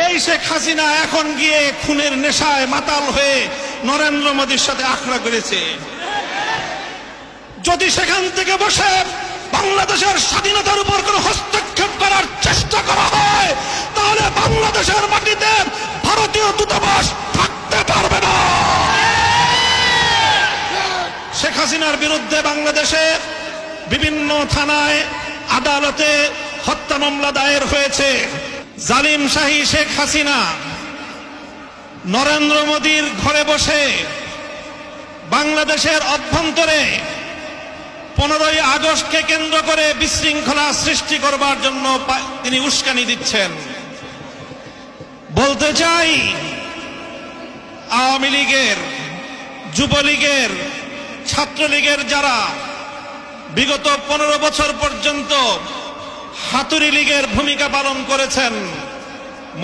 এই শেখ হাসিনা এখন গিয়ে খুনের নেশায় মাতাল হয়ে নরেন্দ্র মোদীর সাথে আখড়া করেছে। যদি সেখান থেকে বসে বাংলাদেশের স্বাধীনতার উপর কোনো হস্তক্ষেপ করার চেষ্টা করা হয়, তাহলে বাংলাদেশের মাটিতে ভারতীয় দূতাবাস থাকতে পারবে না। শেখ হাসিনার বিরুদ্ধে বাংলাদেশে বিভিন্ন থানায়, আদালতে হত্যা মামলা দায়ের হয়েছে। জালিম শাহী শেখ হাসিনা নরেন্দ্র মোদীর ঘরে বসে বাংলাদেশের অভ্যন্তরে 15ই আগস্টকে কেন্দ্র করে বিশৃঙ্খলা সৃষ্টি করবার জন্য তিনি উস্কানি দিচ্ছেন। বলতে চাই, আওয়ামী লীগের, যুবলীগের, ছাত্রলীগের যারা বিগত 15 বছর পর্যন্ত হাতুড়ি লীগের ভূমিকা পালন করেছেন,